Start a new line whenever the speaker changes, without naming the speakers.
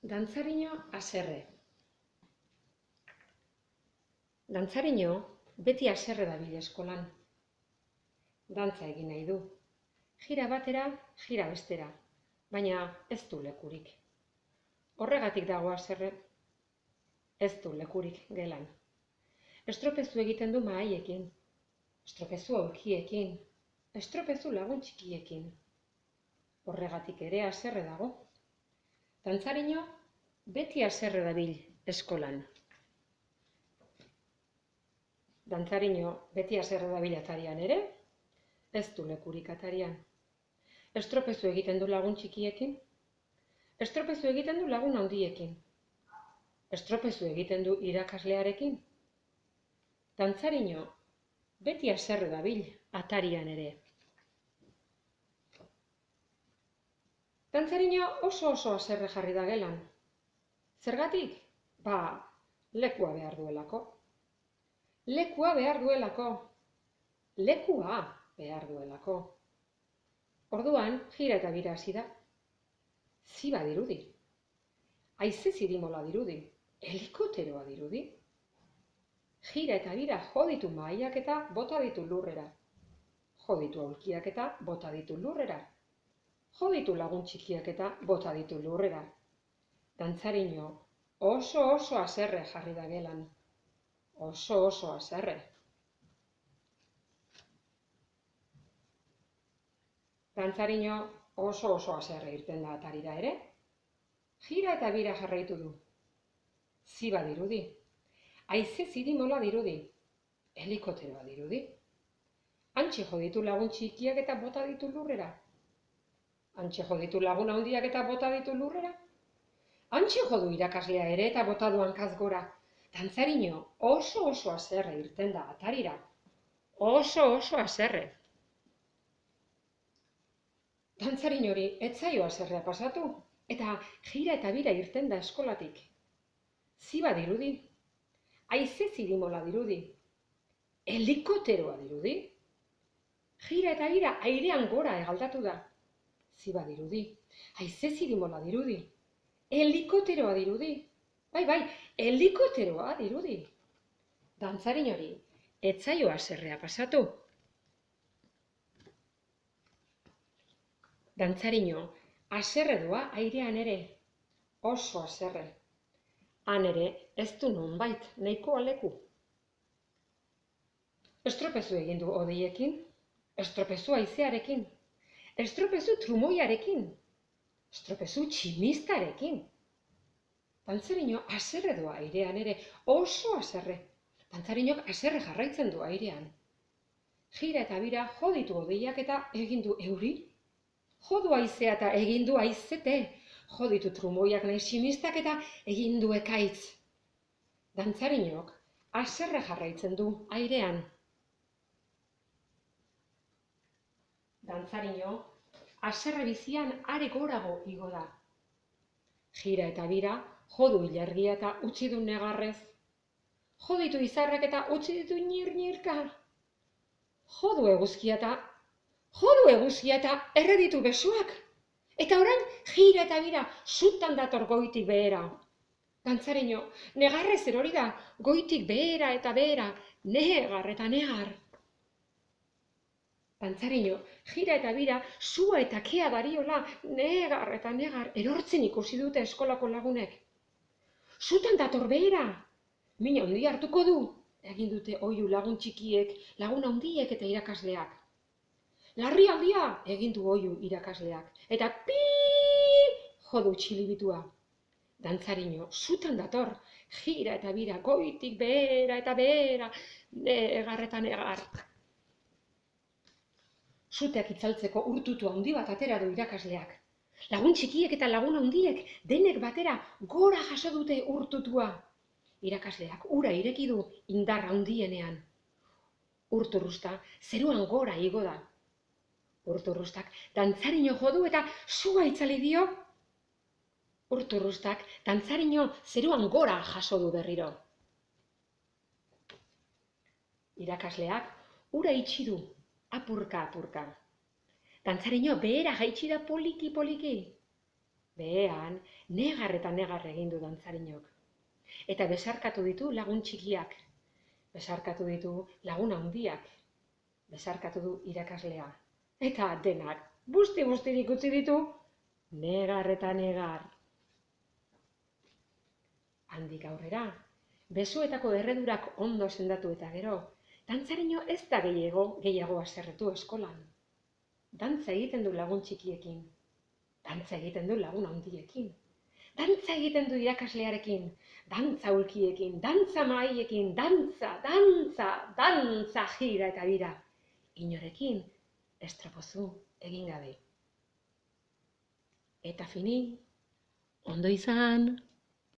Dantzarino haserre. Dantzarino beti haserre dabil eskolan. Dantza egin nahi du. Jira batera, jira bestera, baina ez du lekurik. Horregatik dago haserre. Ez du lekurik gelan. Estropezu egiten du mahaiekin, estropezu aulkiekin, estropezu lagun txikiekin. Horregatik ere haserre dago. Dantzarino beti haserre dabil eskolan. Dantzarino beti haserre dabil atarian ere, ez du lekurik atarian. Estropezu egiten du lagun txikiekin, estropezu egiten du lagun handiekin, estropezu egiten du irakaslearekin. Dantzarino beti haserre dabil atarian ere. Dantzarino oso haserre jarri da gelan. Zergatik? Lekua behar duelako. Lekua behar duelako. Lekua behar duelako. Orduan, jira eta bira hasi da. Ziba dirudi. Haize zirimola dirudi. Helikoteroa dirudi. Jira eta bira jo ditu mahaiak eta bota ditu lurrera. Jo ditu aulkiak eta bota ditu lurrera. Jo ditu lagun txikiak eta bota ditu lurrera. Dantzarino oso haserre jarri da gelan. Oso haserre. Dantzarino oso haserre irten da atarira ere. Jira eta bira jarraitu du. Ziba dirudi. Haize zirimola dirudi. Helikoteroa dirudi. Hantxe jo ditu lagun txikiak eta bota ditu lurrera. Hantxe jo ditu lagun handiak eta bota ditu lurrera. Hantxe jo du irakaslea ere eta bota du hankaz gora. Dantzarino oso haserre irten da atarira. Oso haserre. Dantzarinori ez zaio haserrea pasatu, eta jira eta bira irten da eskolatik. Ziba dirudi. Haize zirimola dirudi. Helikoteroa dirudi. Jira eta bira airean gora egaldatu da. Ziba dirudi. Haize zirimola dirudi. Helikoteroa dirudi. Bai, helikoteroa dirudi. Dantzarinori ez zaio haserrea pasatu. Dantzarino haserre doa airean ere. Oso haserre. Han ere ez du nonbait nahikoa leku. Estropezu egin du hodeiekin, estropezu haizearekin, estropezu trumoiarekin, estropezu tximistarekin. Dantzarino haserre doa airean ere, oso haserre. Dantzarinok haserre jarraitzen du airean. Jira eta bira jo ditu hodeiak eta egin du euri. Jo du haizea eta egin du haizete. Jo ditu trumoiak nahi tximistak eta egin du ekaitz. Dantzarinok haserre jarraitzen du airean. Dantzarino haserre bizian are gorago igo da. Jira eta bira jo du ilargia eta utzi du negarrez. Jo ditu izarrak eta utzi ditu nirka. Jo du eguzkia eta erre ditu besoak. Eta orain jira eta bira sutan dator goitik behera. Dantzarino negarrez erori da goitik behera eta behera, negar eta negar. Dantzarino jira eta bira sua eta kea dariola negar eta negar erortzen ikusi dute eskolako lagunek. Sutan dator behera. Min handia hartuko du, egin dute oihu lagun txikiek, lagun handiek eta irakasleak. Larrialdia egin du oihu irakasleak, eta jo du txilibitua. Dantzarino sutan dator, jira eta bira goitik behera eta behera, negar eta negar. Suteak itzaltzeko urtutu handi bat atera du irakasleak. Lagun txikiek eta lagun handiek denek batera gora jaso dute urtutua. Irakasleak ura ireki du indar handienean. Urturrusta zeruan gora igo da. Urturrustak dantzarino jo du eta sua itzali dio. Urturrustak dantzarino zeruan gora jaso du berriro. Irakasleak ura itxi du, apurka. Dantzarino behera jaitsi da poliki. Behean, negar eta negar egin du dantzarinok. Eta besarkatu ditu lagun txikiak, besarkatu ditu lagun handiak, besarkatu du irakaslea. Eta denak, busti-bustirik utzi ditu, negar eta negar. Handik aurrera, besoetako erredurak ondo sendatu eta gero, dantzarino ez da gehiago haserretu eskolan. Dantza egiten du lagun txikiekin, dantza egiten du lagun handiekin, dantza egiten du irakaslearekin, dantza ulkiekin, dantza mahaiekin, dantza jira eta bira. Inorekin estropozu egin gabe. Eta fini, ondo izan!